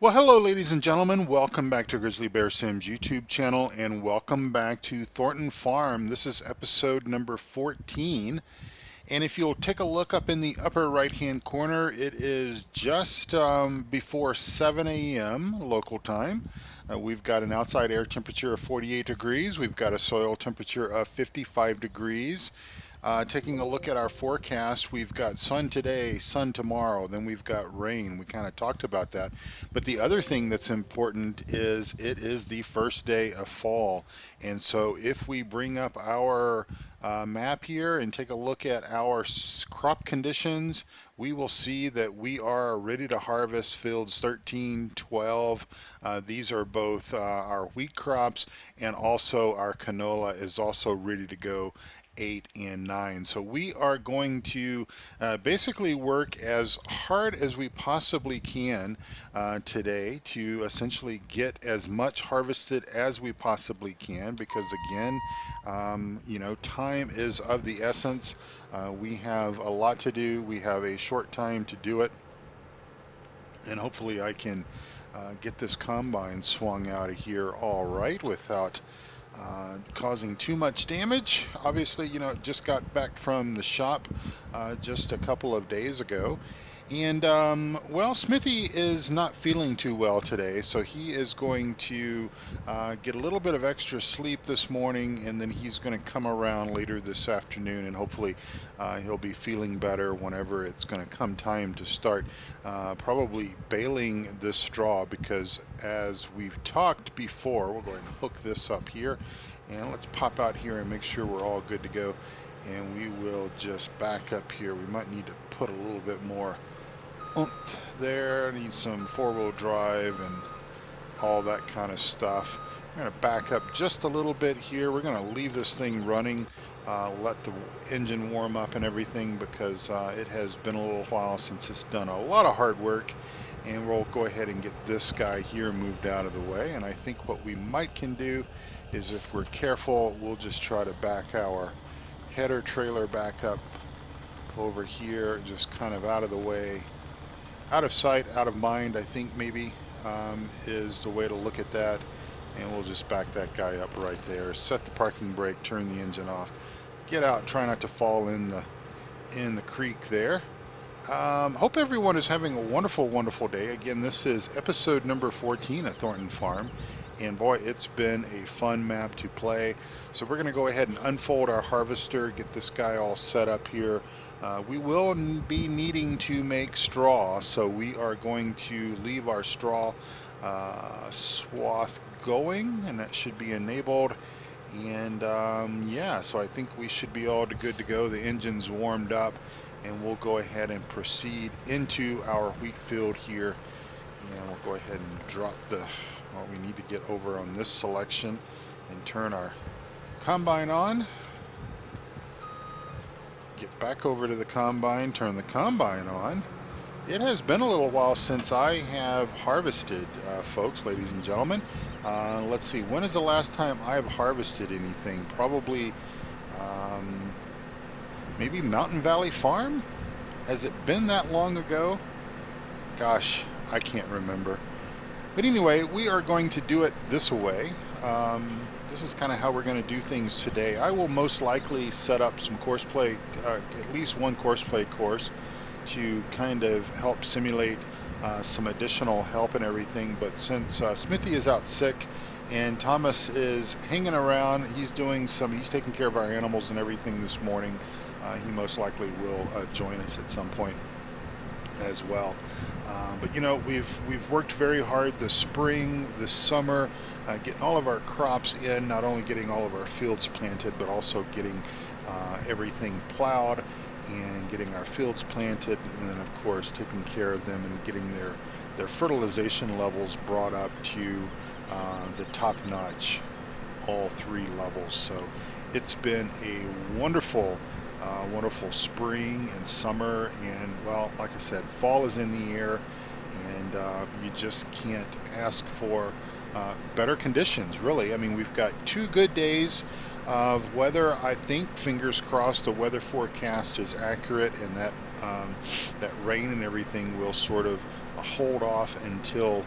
Well, hello, ladies and gentlemen. Welcome back to Grizzly Bear Sims YouTube channel, and welcome back to Thornton Farm. This is episode number 14. And if you'll take a look up in the upper right-hand corner, it is just before 7 a.m. local time. We've got an outside air temperature of 48 degrees. We've got a soil temperature of 55 degrees. Taking a look at our forecast, we've got sun today, sun tomorrow, then we've got rain. We kind of talked about that. But the other thing that's important is it is the first day of fall. And so if we bring up our map here and take a look at our crop conditions, we will see that we are ready to harvest fields 13, 12. These are both our wheat crops, and also our canola is also ready to go 8 and 9. So we are going to basically work as hard as we possibly can today to essentially get as much harvested as we possibly can, because again, time is of the essence. We have a lot to do. We have a short time to do it, and hopefully I can get this combine swung out of here all right without causing too much damage. Obviously, it just got back from the shop just a couple of days ago. And, well, Smithy is not feeling too well today, so he is going to get a little bit of extra sleep this morning, and then he's going to come around later this afternoon, and hopefully he'll be feeling better whenever it's going to come time to start probably baling this straw, because as we've talked before, we'll go ahead and hook this up here, and let's pop out here and make sure we're all good to go. And we will just back up here. We might need to put a little bit more oomph there. Need some four-wheel drive and all that kind of stuff. We're going to back up just a little bit here. We're going to leave this thing running, let the engine warm up and everything, because it has been a little while since it's done a lot of hard work. And we'll go ahead and get this guy here moved out of the way. And I think what we might can do is, if we're careful, we'll just try to back our header trailer back up over here, just kind of out of the way, out of sight, out of mind, I think maybe is the way to look at that. And we'll just back that guy up right there, set the parking brake, turn the engine off, get out, try not to fall in the creek there. Hope everyone is having a wonderful, wonderful day. Again, this is episode number 14 at Thornton Farm. And boy, it's been a fun map to play. So we're going to go ahead and unfold our harvester, get this guy all set up here. We will be needing to make straw, so we are going to leave our straw swath going, and that should be enabled. And yeah, so I think we should be all good to go. The engine's warmed up, and we'll go ahead and proceed into our wheat field here. And we'll go ahead and drop well, we need to get over on this selection and turn our combine on. Get back over to the combine, turn the combine on. It has been a little while since I have harvested, folks, ladies and gentlemen. Let's see, when is the last time I've harvested anything? Probably maybe Mountain Valley Farm? Has it been that long ago? Gosh, I can't remember. But anyway, we are going to do it this way. This is kind of how we're going to do things today. I will most likely set up some course play, at least one course play course, to kind of help simulate some additional help and everything. But since Smithy is out sick and Thomas is hanging around, he's taking care of our animals and everything this morning. He most likely will join us at some point as well. But we've worked very hard this spring, this summer, getting all of our crops in, not only getting all of our fields planted, but also getting everything plowed and getting our fields planted, and then of course taking care of them and getting their fertilization levels brought up to the top notch, all three levels. So it's been a wonderful spring and summer, and well, like I said, fall is in the air, and you just can't ask for better conditions, really. I mean, we've got 2 good days of weather. I think, fingers crossed, the weather forecast is accurate, and that that rain and everything will sort of hold off until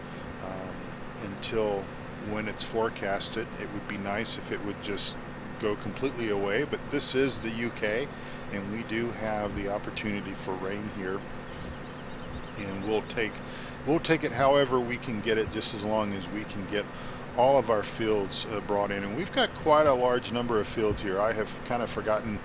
until when it's forecasted. It would be nice if it would just go completely away, but this is the UK, and we do have the opportunity for rain here, and we'll take it however we can get it, just as long as we can get all of our fields brought in. And we've got quite a large number of fields here. I have kind of forgotten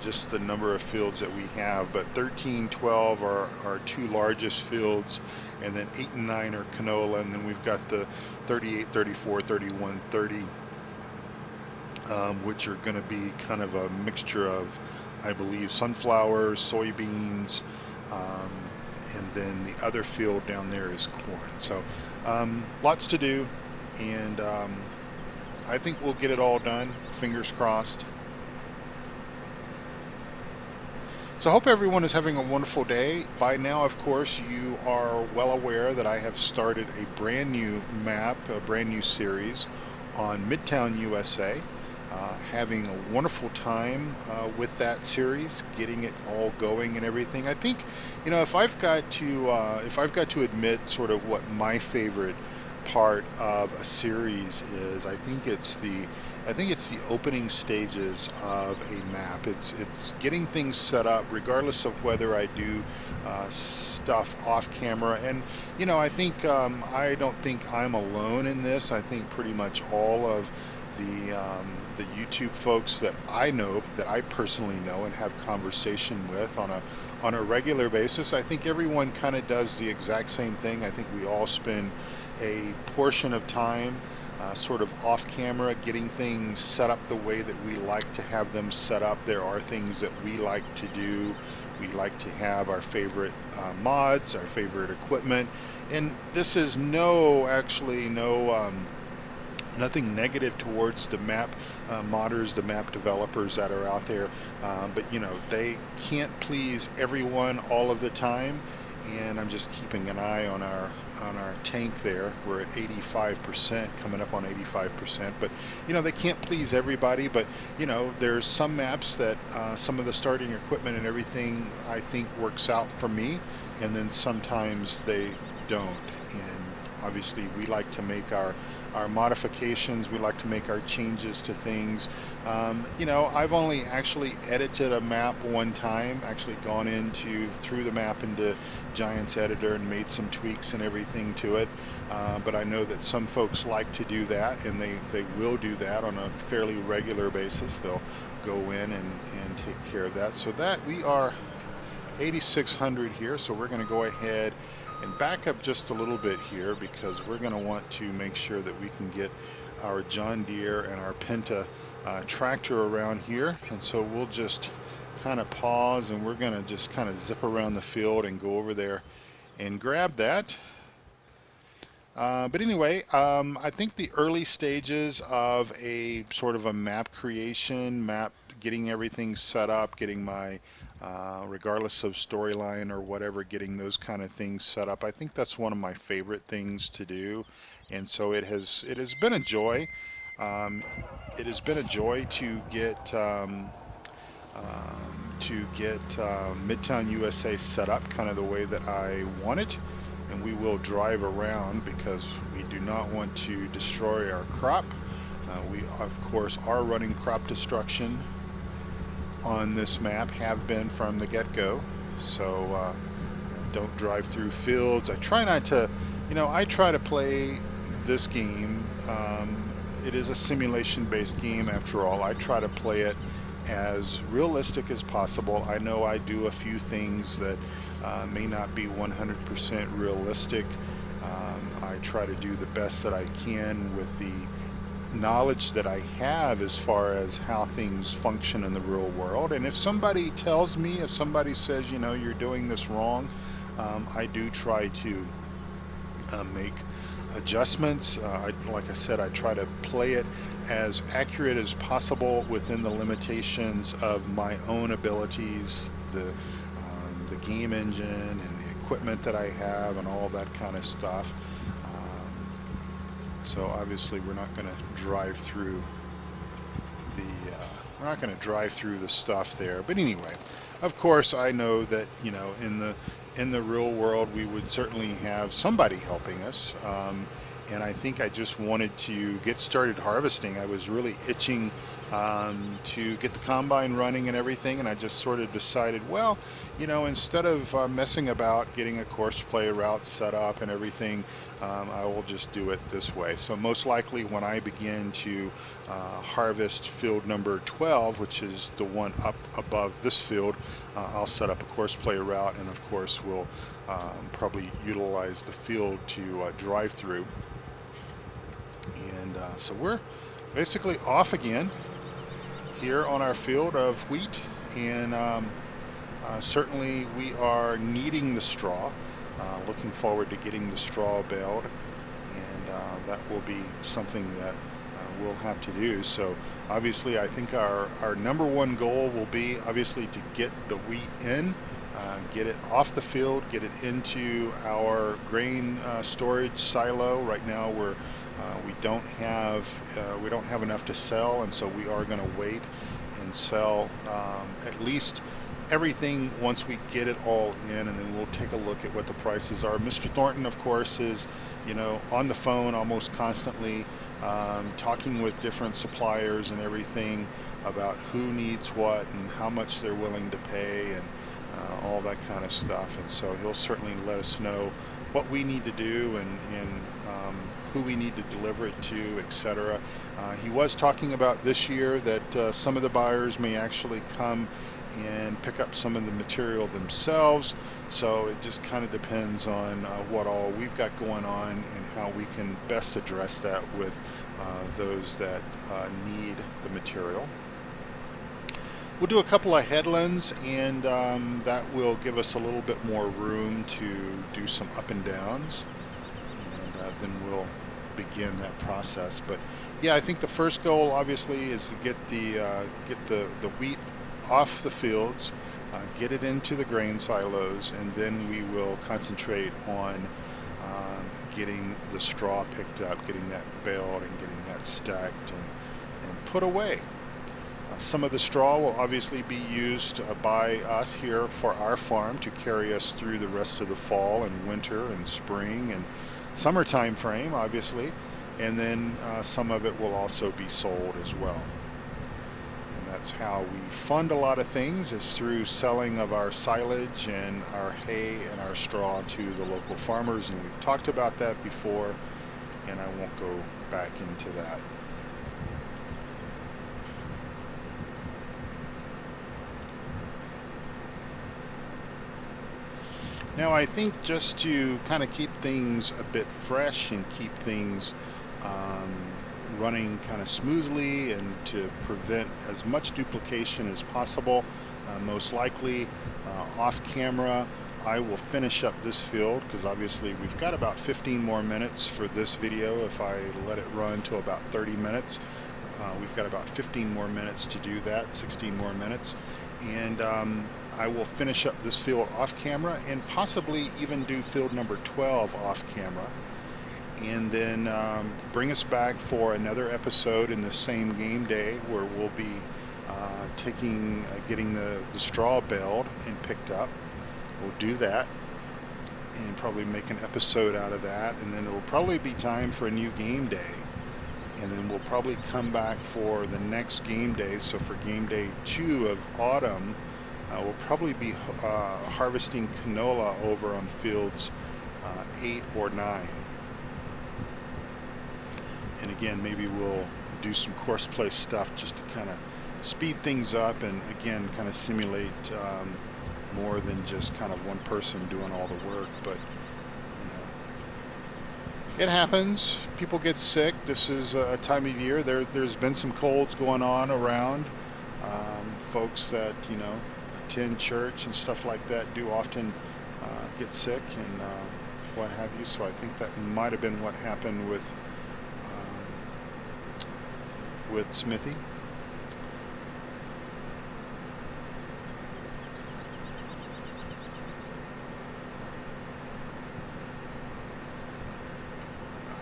just the number of fields that we have, but 13, 12 are our two largest fields, and then 8 and 9 are canola, and then we've got the 38, 34, 31, 30, which are going to be kind of a mixture of, I believe, sunflowers, soybeans, and then the other field down there is corn. So lots to do, and I think we'll get it all done, fingers crossed. So I hope everyone is having a wonderful day. By now, of course, you are well aware that I have started a brand new map, a brand new series on Midtown USA. Having a wonderful time with that series, getting it all going and everything. I think, you know, if I've got to admit sort of what my favorite part of a series is, I think it's the opening stages of a map. It's getting things set up, regardless of whether I do stuff off camera. And you know, I think I don't think I'm alone in this. I think pretty much all of the YouTube folks that I know, that I personally know and have conversation with on a regular basis, I think everyone kind of does the exact same thing. I think we all spend a portion of time sort of off camera, getting things set up the way that we like to have them set up. There are things that we like to do. We like to have our favorite mods, our favorite equipment, and this is nothing negative towards the map modders, the map developers that are out there, but you know, they can't please everyone all of the time, and I'm just keeping an eye on our tank there. We're at 85%, coming up on 85%, but you know, they can't please everybody. But you know, there's some maps that some of the starting equipment and everything I think works out for me, and then sometimes they don't. And obviously we like to make our modifications, we like to make our changes to things. You know, I've only actually edited a map one time, actually gone through the map into Giants Editor and made some tweaks and everything to it. But I know that some folks like to do that, and they will do that on a fairly regular basis. They'll go in and take care of that. So that we are 8,600 here, so we're going to go ahead and back up just a little bit here, because we're going to want to make sure that we can get our John Deere and our Penta tractor around here. And so we'll just kind of pause, and we're going to just kind of zip around the field and go over there and grab that. But anyway, I think the early stages of a sort of a map creation, getting everything set up, getting my regardless of storyline or whatever, getting those kind of things set up, I think that's one of my favorite things to do. And so it has been a joy. It has been a joy to get Midtown USA set up kind of the way that I want it. And we will drive around, because we do not want to destroy our crop. We of course are running crop destruction on this map, have been from the get-go. So don't drive through fields. I try not to, you know, I try to play this game. It is a simulation-based game after all. I try to play it as realistic as possible. I know I do a few things that may not be 100% realistic. I try to do the best that I can with the knowledge that I have as far as how things function in the real world. And if somebody tells me, if somebody says, you know, you're doing this wrong, I do try to make adjustments. Like I said, I try to play it as accurate as possible within the limitations of my own abilities, the game engine and the equipment that I have and all that kind of stuff. So obviously we're not going to drive through the stuff there. But anyway, of course I know that, you know, in the real world we would certainly have somebody helping us. and I think I just wanted to get started harvesting. I was really itching to get the combine running and everything, and I just sort of decided, well, instead of messing about getting a course play route set up and everything, I will just do it this way. So most likely when I begin to harvest field number 12, which is the one up above this field, I'll set up a course play route, and of course we'll probably utilize the field to drive through. And so we're basically off again here on our field of wheat, and certainly we are needing the straw. Looking forward to getting the straw baled, and that will be something that we'll have to do. So obviously I think our number one goal will be obviously to get the wheat in, get it off the field, get it into our grain storage silo. Right now we don't have enough to sell, and so we are going to wait and sell at least everything once we get it all in, and then we'll take a look at what the prices are. Mr. Thornton, of course, is on the phone almost constantly, talking with different suppliers and everything about who needs what and how much they're willing to pay, and all that kind of stuff. And so he'll certainly let us know what we need to do, and who we need to deliver it to, etc. He was talking about this year that some of the buyers may actually come and pick up some of the material themselves. So it just kind of depends on what all we've got going on and how we can best address that with those that need the material. We'll do a couple of headlands, and that will give us a little bit more room to do some up and downs, and then we'll begin that process. But yeah, I think the first goal obviously is to get the wheat off the fields, get it into the grain silos, and then we will concentrate on getting the straw picked up, getting that baled, and getting that stacked and put away. Some of the straw will obviously be used by us here for our farm to carry us through the rest of the fall and winter and spring and summer time frame, obviously, and then some of it will also be sold as well. And that's how we fund a lot of things, is through selling of our silage and our hay and our straw to the local farmers, and we've talked about that before, and I won't go back into that. Now I think just to kind of keep things a bit fresh and keep things running kind of smoothly, and to prevent as much duplication as possible, most likely off camera I will finish up this field, because obviously we've got about 15 more minutes for this video. If I let it run to about 30 minutes, we've got about 15 more minutes to do that, 16 more minutes, and I will finish up this field off camera, and possibly even do field number 12 off camera, and then bring us back for another episode in the same game day, where we'll be getting the straw baled and picked up. We'll do that and probably make an episode out of that, and then it will probably be time for a new game day, and then we'll probably come back for the next game day. So for game day 2 of autumn, we'll probably be harvesting canola over on fields 8 or 9. And again, maybe we'll do some course play stuff just to kind of speed things up, and again kind of simulate more than just kind of one person doing all the work. But it happens. People get sick. This is a time of year. There's been some colds going on around. Folks that attend church and stuff like that do often get sick and what have you. So I think that might have been what happened with Smithy.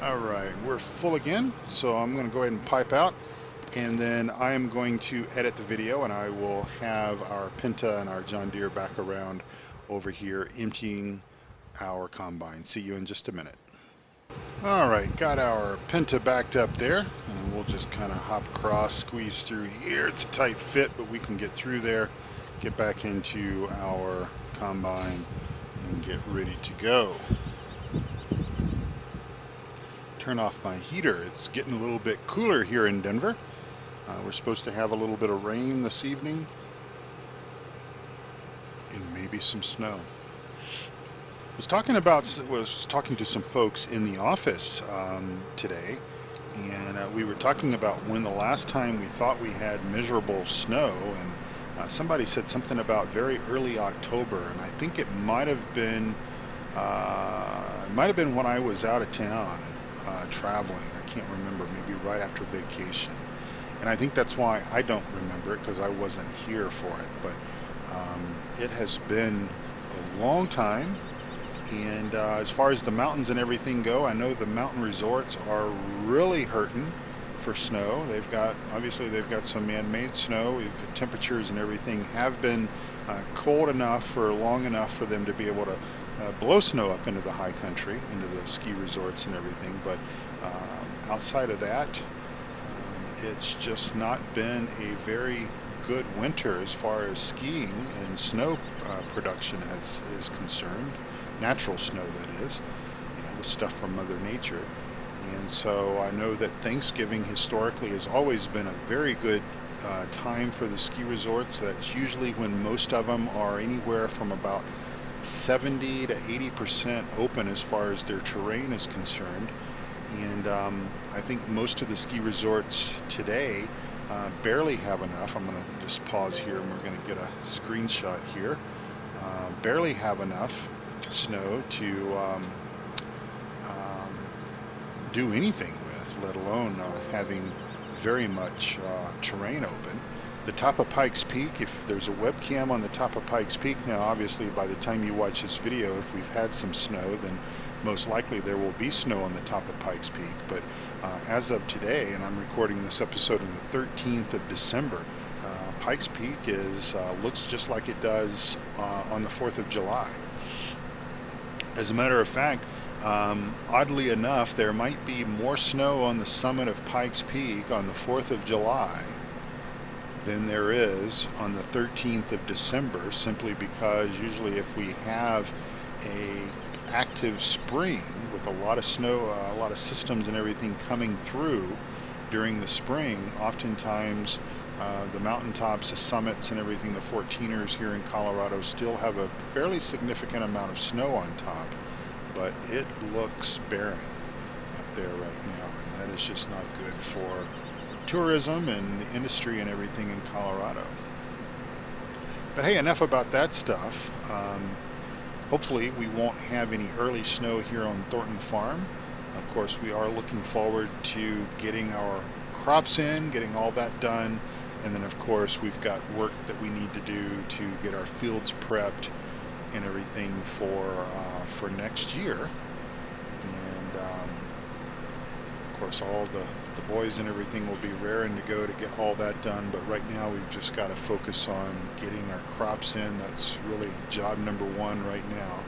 All right, we're full again, so I'm going to go ahead and pipe out, and then I'm going to edit the video, and I will have our Pinta and our John Deere back around over here emptying our combine. See you in just a minute. All right, got our Penta backed up there, and we'll just kind of hop across, squeeze through here. It's a tight fit, but we can get through there, get back into our combine, and get ready to go. Turn off my heater. It's getting a little bit cooler here in Denver. We're supposed to have a little bit of rain this evening, and maybe some snow. Was talking to some folks in the office today, and we were talking about when the last time we thought we had miserable snow, and somebody said something about very early October, and I think it might have been when I was out of town traveling. I can't remember, maybe right after vacation, and I think that's why I don't remember it, because I wasn't here for it. But it has been a long time. And as far as the mountains and everything go, I know the mountain resorts are really hurting for snow. Obviously they've got some man-made snow. Temperatures and everything have been cold enough for long enough for them to be able to blow snow up into the high country, into the ski resorts and everything. But outside of that, it's just not been a very good winter as far as skiing and snow production is concerned. Natural snow, that is, the stuff from Mother Nature. And so I know that Thanksgiving historically has always been a very good time for the ski resorts. That's usually when most of them are anywhere from about 70 to 80% open as far as their terrain is concerned. And I think most of the ski resorts today barely have enough. I'm going to just pause here and we're going to get a screenshot here. Barely have enough snow to do anything with, let alone having very much terrain open. The top of Pikes Peak, if there's a webcam on the top of Pikes Peak now, obviously by the time you watch this video, if we've had some snow, then most likely there will be snow on the top of Pikes Peak. But as of today, and I'm recording this episode on the 13th of December, Pikes Peak looks just like it does on the 4th of July. As a matter of fact, oddly enough, there might be more snow on the summit of Pikes Peak on the 4th of July than there is on the 13th of December, simply because usually if we have a active spring with a lot of snow, a lot of systems and everything coming through during the spring, oftentimes the mountaintops, the summits and everything, the 14ers here in Colorado still have a fairly significant amount of snow on top, but it looks barren up there right now, and that is just not good for tourism and the industry and everything in Colorado. But hey, enough about that stuff. Hopefully we won't have any early snow here on Thornton Farm. Of course, we are looking forward to getting our crops in, getting all that done. And then, of course, we've got work that we need to do to get our fields prepped and everything for next year. And, of course, all the boys and everything will be raring to go to get all that done. But right now, we've just got to focus on getting our crops in. That's really job number one right now.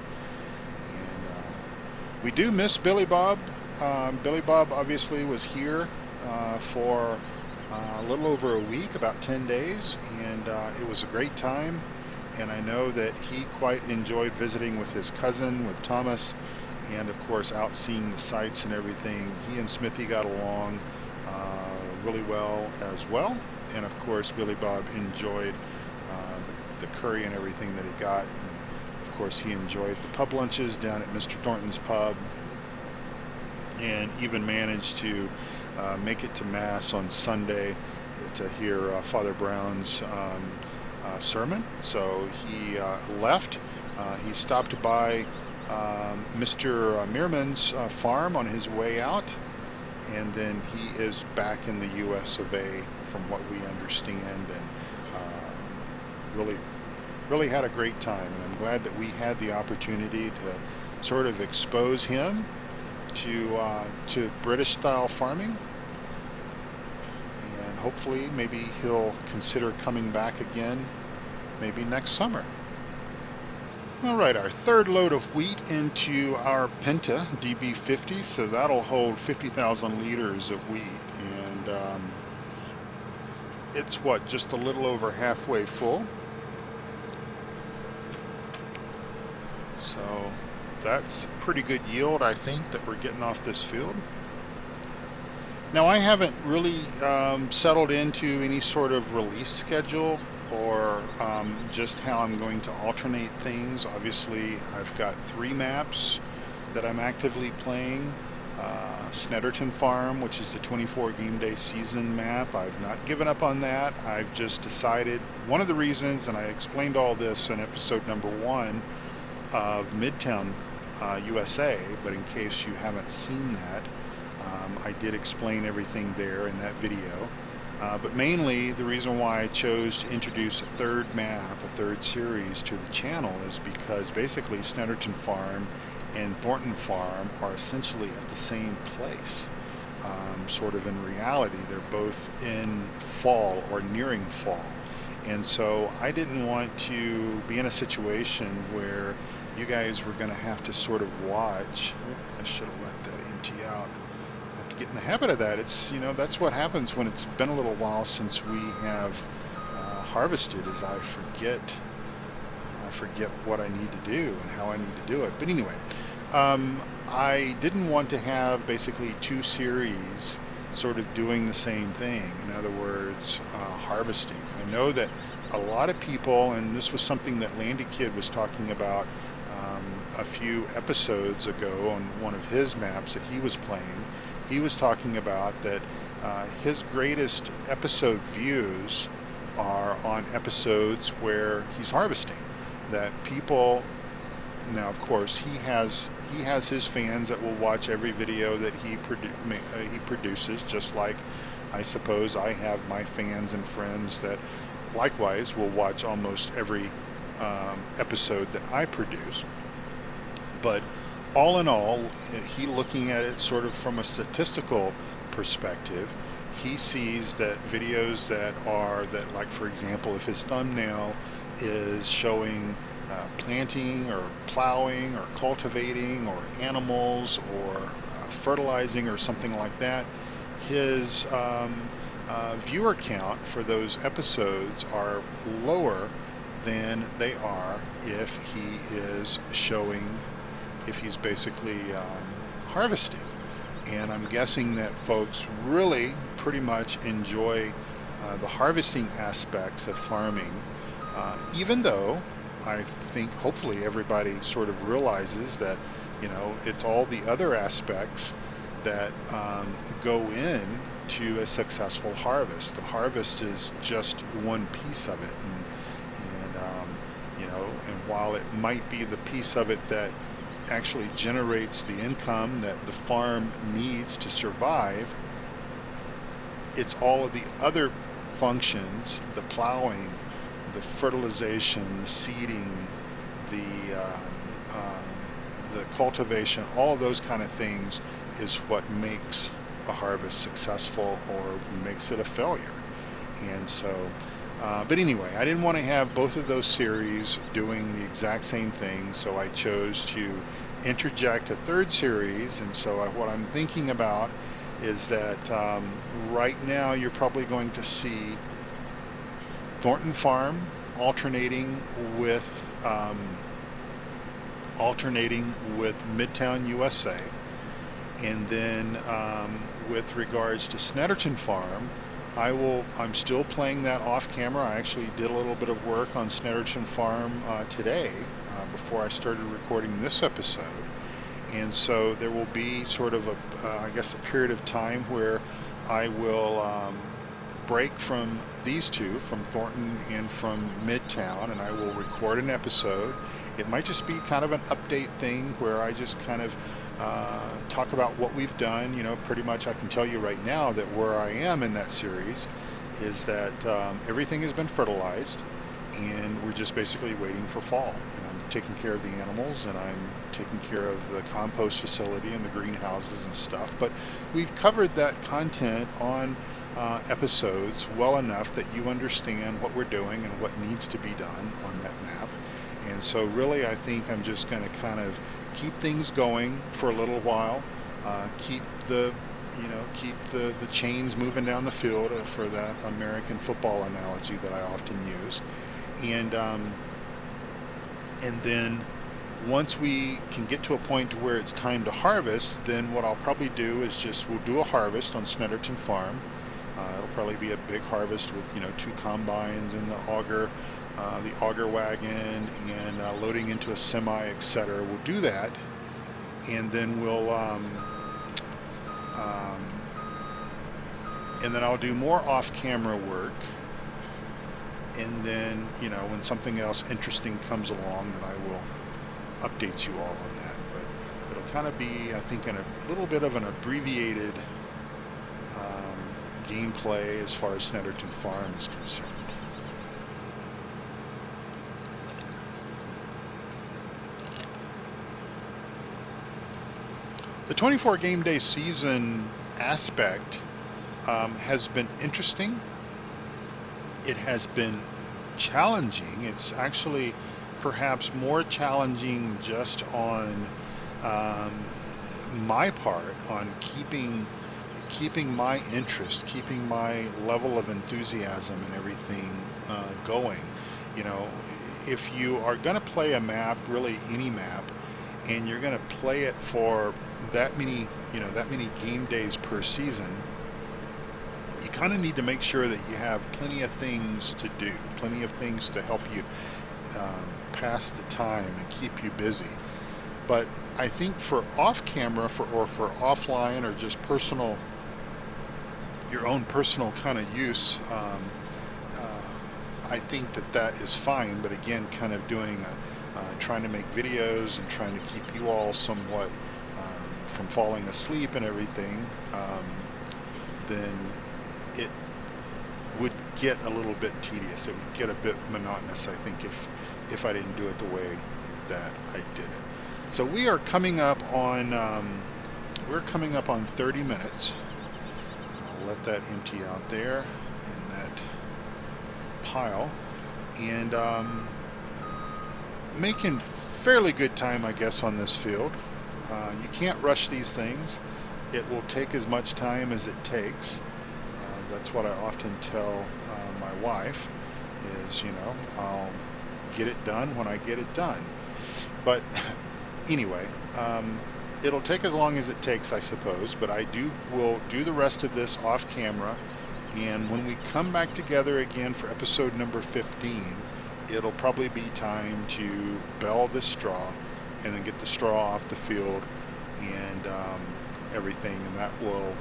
And we do miss Billy Bob. Billy Bob obviously was here for a little over a week, about 10 days, and it was a great time. And I know that he quite enjoyed visiting with his cousin, with Thomas, and of course out seeing the sights and everything. He and Smithy got along really well as well. And of course Billy Bob enjoyed the curry and everything that he got. And of course he enjoyed the pub lunches down at Mr. Thornton's pub, and even managed to make it to Mass on Sunday to hear Father Brown's sermon. So he left. He stopped by Mr. Meerman's farm on his way out, and then he is back in the U.S. of A. from what we understand, and really had a great time. And I'm glad that we had the opportunity to sort of expose him to British style farming, and hopefully maybe he'll consider coming back again maybe next summer. All right, our third load of wheat into our Penta DB50, so that'll hold 50,000 liters of wheat, and it's what, just a little over halfway full. So that's pretty good yield, I think, that we're getting off this field. Now, I haven't really settled into any sort of release schedule or just how I'm going to alternate things. Obviously, I've got 3 maps that I'm actively playing. Thornton Farm, which is the 24 game day season map. I've not given up on that. I've just decided, one of the reasons, and I explained all this in episode number 1 of Midtown USA, but in case you haven't seen that, I did explain everything there in that video. But mainly the reason why I chose to introduce a third map, a third series to the channel is because basically Thornton Farm and Thornton Farm are essentially at the same place. Sort of in reality, they're both in fall or nearing fall. And so I didn't want to be in a situation where you guys were going to have to sort of watch. I should have let that empty out. Get in the habit of that. It's, you know, that's what happens when it's been a little while since we have harvested, is I forget what I need to do and how I need to do it. But anyway, I didn't want to have basically 2 series sort of doing the same thing. In other words, harvesting. I know that a lot of people, and this was something that Landy Kid was talking about a few episodes ago on one of his maps that he was playing. He was talking about that his greatest episode views are on episodes where he's harvesting. That people, now of course he has his fans that will watch every video that he produces, just like I suppose I have my fans and friends that likewise will watch almost every episode that I produce. But all in all, he looking at it sort of from a statistical perspective, he sees that videos that like, for example, if his thumbnail is showing planting or plowing or cultivating or animals or fertilizing or something like that, his viewer count for those episodes are lower than they are if he is showing, if he's basically harvesting. And I'm guessing that folks really pretty much enjoy the harvesting aspects of farming, even though I think hopefully everybody sort of realizes that, you know, it's all the other aspects that go in to a successful harvest. The harvest is just one piece of it, and you know, and while it might be the piece of it that actually generates the income that the farm needs to survive, it's all of the other functions, the plowing, the fertilization, the seeding, the cultivation, all of those kind of things is what makes a harvest successful or makes it a failure. And so but anyway, I didn't want to have both of those series doing the exact same thing, so I chose to interject a third series. And so what I'm thinking about is that right now you're probably going to see Thornton Farm alternating with Midtown USA, and then with regards to Thornton Farm, I'm still playing that off camera. I actually did a little bit of work on Thornton Farm today before I started recording this episode. And so there will be sort of I guess a period of time where I will break from these two, from Thornton and from Midtown, and I will record an episode. It might just be kind of an update thing where I just kind of talk about what we've done. You know, pretty much I can tell you right now that where I am in that series is that everything has been fertilized and we're just basically waiting for fall. And I'm taking care of the animals and I'm taking care of the compost facility and the greenhouses and stuff. But we've covered that content on episodes well enough that you understand what we're doing and what needs to be done on that map. And so really I think I'm just going to kind of keep things going for a little while, keep the chains moving down the field, for that American football analogy that I often use. And then once we can get to a point to where it's time to harvest, then what I'll probably do is we'll do a harvest on Thornton Farm. It'll probably be a big harvest with 2 combines and the auger wagon, and loading into a semi, etc. We'll do that, and then I'll do more off-camera work. And then, when something else interesting comes along, then I will update you all on that. But it'll kind of be, I think, in a little bit of an abbreviated gameplay as far as Thornton Farm is concerned. The 24 game day season aspect has been interesting. It has been challenging. It's actually perhaps more challenging just on my part, on keeping my interest, keeping my level of enthusiasm and everything going. If you are going to play a map, really any map, and you're going to play it for that many game days per season, you kind of need to make sure that you have plenty of things to do, plenty of things to help you pass the time and keep you busy. But I think for off-camera, or for offline, or just your own personal kind of use, I think that is fine. But again, kind of trying to make videos and trying to keep you all somewhat from falling asleep and everything, then it would get a little bit tedious. It would get a bit monotonous, I think, if I didn't do it the way that I did it. So we are coming up on 30 minutes. I'll let that empty out there in that pile, and making fairly good time, I guess, on this field. You can't rush these things. It will take as much time as it takes. That's what I often tell my wife, is, I'll get it done when I get it done. But anyway, it'll take as long as it takes, I suppose, but will do the rest of this off camera, and when we come back together again for episode number 15, it'll probably be time to bale this straw and then get the straw off the field and everything, and that will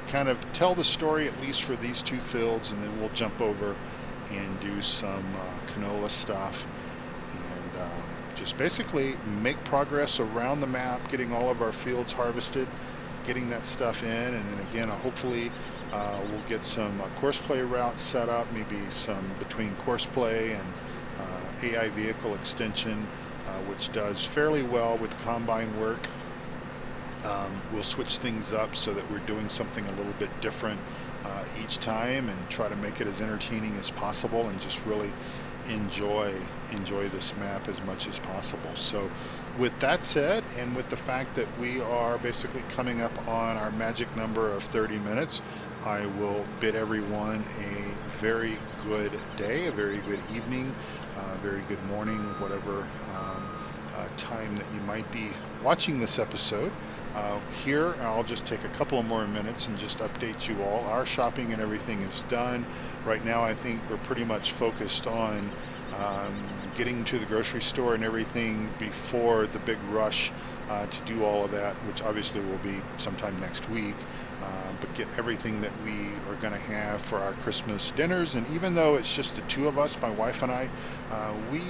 kind of tell the story, at least for these 2 fields, and then we'll jump over and do some canola stuff, and just basically make progress around the map, getting all of our fields harvested, getting that stuff in, and then again, hopefully we'll get some course play routes set up, maybe some between course play and AI vehicle extension, which does fairly well with combine work. We'll switch things up so that we're doing something a little bit different each time, and try to make it as entertaining as possible, and just really enjoy this map as much as possible. So with that said, and with the fact that we are basically coming up on our magic number of 30 minutes, I will bid everyone a very good day, a very good evening, very good morning, whatever time that you might be watching this episode. Here, I'll just take a couple of more minutes and just update you all. Our shopping and everything is done. Right now, I think we're pretty much focused on getting to the grocery store and everything before the big rush to do all of that, which obviously will be sometime next week. But get everything that we are going to have for our Christmas dinners. And even though it's just the 2 of us, my wife and I, we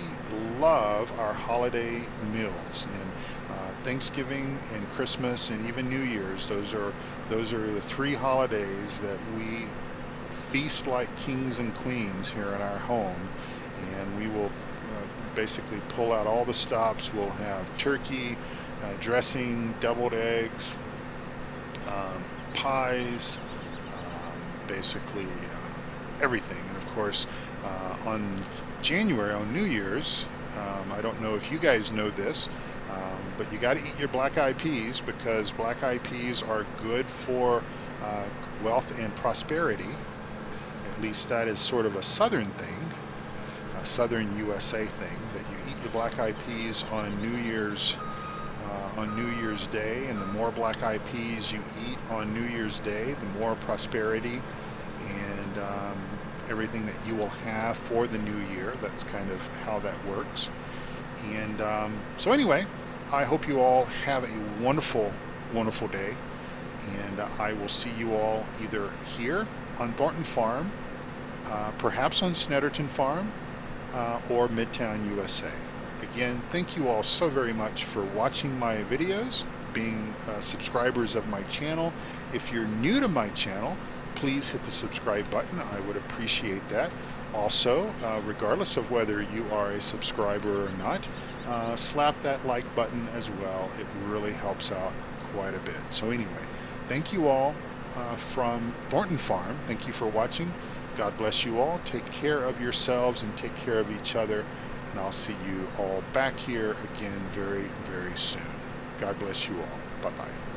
love our holiday meals. And Thanksgiving and Christmas and even New Year's, those are the 3 holidays that we feast like kings and queens here in our home. And we will basically pull out all the stops. We'll have turkey, dressing, deviled eggs, pies, basically everything. And of course, on New Year's, I don't know if you guys know this, but you got to eat your black-eyed peas, because black-eyed peas are good for wealth and prosperity. At least that is sort of a southern thing, a southern USA thing, that you eat your black-eyed peas on New Year's Day, and the more black-eyed peas you eat on New Year's Day, the more prosperity and everything that you will have for the new year. That's kind of how that works. And so anyway, I hope you all have a wonderful, wonderful day, and I will see you all either here on Thornton Farm, perhaps on Thornton Farm, or Midtown USA. Again, thank you all so very much for watching my videos, being subscribers of my channel. If you're new to my channel, please hit the subscribe button. I would appreciate that. Also, regardless of whether you are a subscriber or not, slap that like button as well. It really helps out quite a bit. So anyway, thank you all from Thornton Farm. Thank you for watching. God bless you all. Take care of yourselves and take care of each other. And I'll see you all back here again very, very soon. God bless you all. Bye-bye.